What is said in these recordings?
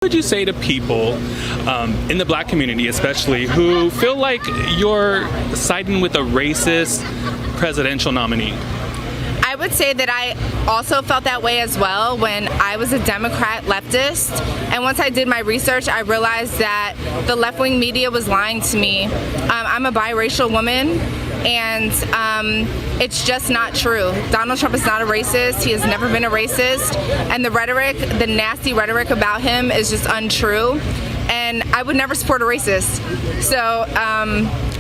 would you say to people in the Black community especially who feel like you're siding with a racist presidential nominee? I would say that I also felt that way as well when I was a Democrat leftist, and once I did my research I realized that the left-wing media was lying to me. I'm a biracial woman, and it's just not true. Donald Trump is not a racist. He has never been a racist, and the rhetoric, the nasty rhetoric about him is just untrue, and I would never support a racist. So,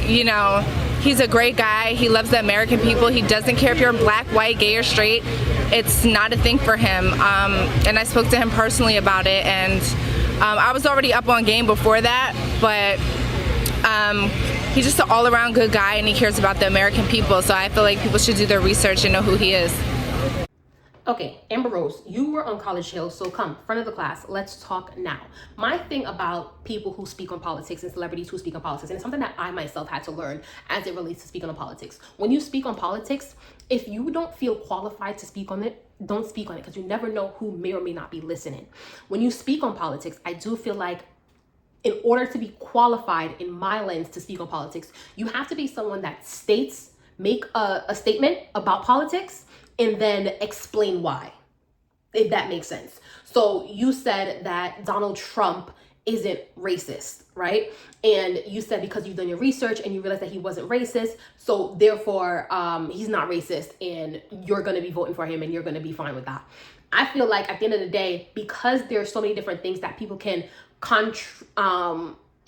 you know, he's a great guy. He loves the American people. He doesn't care if you're black, white, gay, or straight. It's not a thing for him. And I spoke to him personally about it, and I was already up on game before that, but he's just an all-around good guy, and he cares about the American people. So I feel like people should do their research and know who he is. Okay, Amber Rose, you were on College Hill, so come, front of the class, let's talk now. My thing about people who speak on politics and celebrities who speak on politics, and it's something that I myself had to learn as it relates to speaking on politics. When you speak on politics, if you don't feel qualified to speak on it, don't speak on it, because you never know who may or may not be listening. When you speak on politics, I do feel like in order to be qualified in my lens to speak on politics, you have to be someone that make a statement about politics, and then explain why, if that makes sense. So you said that Donald Trump isn't racist, right? And you said because you've done your research and you realized that he wasn't racist, so therefore he's not racist, and you're gonna be voting for him and you're gonna be fine with that. I feel like at the end of the day, because there's so many different things that people can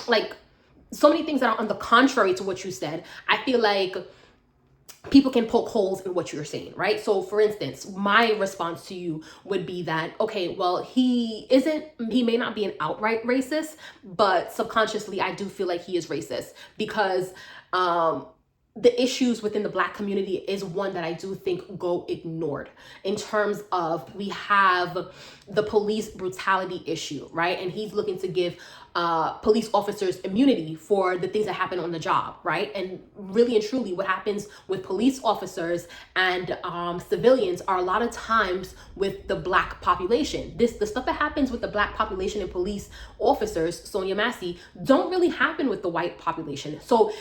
like so many things that are on the contrary to what you said, I feel like people can poke holes in what you're saying, right? So for instance, my response to you would be that, okay, well, he may not be an outright racist, but subconsciously I do feel like he is racist because the issues within the Black community is one that I do think go ignored in terms of we have the police brutality issue, right? And he's looking to give police officers immunity for the things that happen on the job, right? And really and truly what happens with police officers and civilians are a lot of times with the Black population. The stuff that happens with the Black population and police officers, Sonia Massey, don't really happen with the white population. So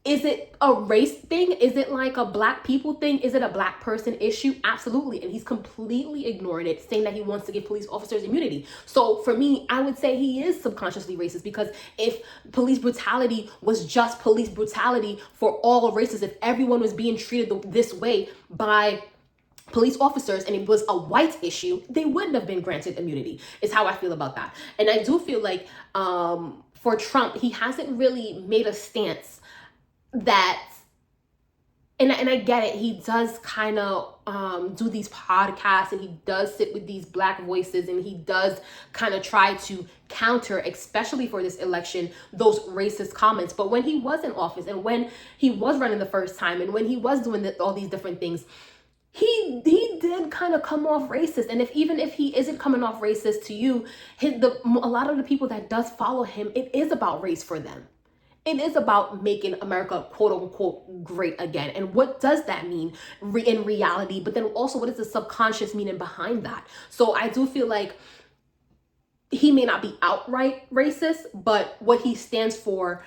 is it a race thing? Is it like a Black people thing? Is it a Black person issue? Absolutely. And he's completely ignoring it, saying that he wants to give police officers immunity. So for me, I would say he is subconsciously racist, because if police brutality was just police brutality for all races, if everyone was being treated this way by police officers and it was a white issue, they wouldn't have been granted immunity, is how I feel about that. And I do feel like for Trump, he hasn't really made a stance that, and I get it, he does kind of do these podcasts and he does sit with these Black voices and he does kind of try to counter, especially for this election, those racist comments. But when he was in office and when he was running the first time and when he was doing all these different things, he did kind of come off racist. And even if he isn't coming off racist to you, a lot of the people that does follow him, it is about race for them. It is about making America, quote unquote, great again. And what does that mean in reality? But then also, what is the subconscious meaning behind that? So I do feel like he may not be outright racist, but what he stands for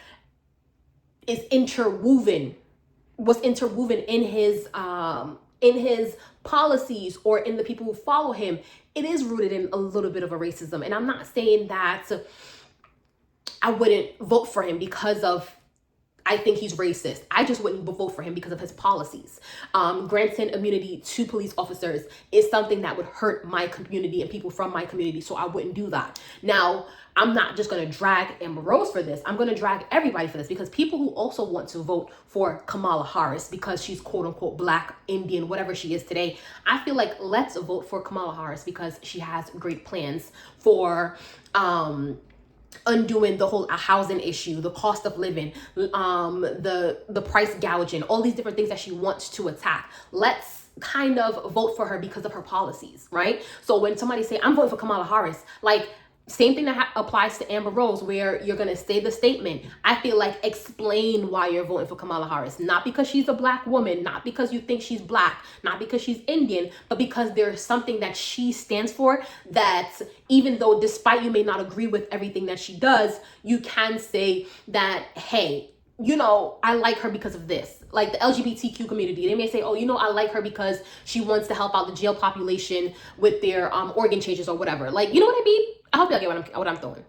is interwoven in his policies or in the people who follow him. It is rooted in a little bit of a racism. And I'm not saying that I wouldn't vote for him because I think he's racist. I just wouldn't vote for him because of his policies. Granting immunity to police officers is something that would hurt my community and people from my community, so I wouldn't do that. Now, I'm not just going to drag Amber Rose for this. I'm going to drag everybody for this, because people who also want to vote for Kamala Harris because she's quote unquote Black, Indian, whatever she is today, I feel like let's vote for Kamala Harris because she has great plans for undoing the whole housing issue, the cost of living, the price gouging, all these different things that she wants to attack. Let's kind of vote for her because of her policies, right? So when somebody say, I'm voting for Kamala Harris, like, Same thing that applies to Amber Rose, where you're going to say the statement. I feel like explain why you're voting for Kamala Harris. Not because she's a black woman, not because you think she's black, not because she's Indian, but because there's something that she stands for that even though despite you may not agree with everything that she does, you can say that, hey, you know, I like her because of this. Like the LGBTQ community, they may say, oh, you know, I like her because she wants to help out the jail population with their organ changes or whatever. Like, you know what I mean? I hope y'all get what I'm throwing.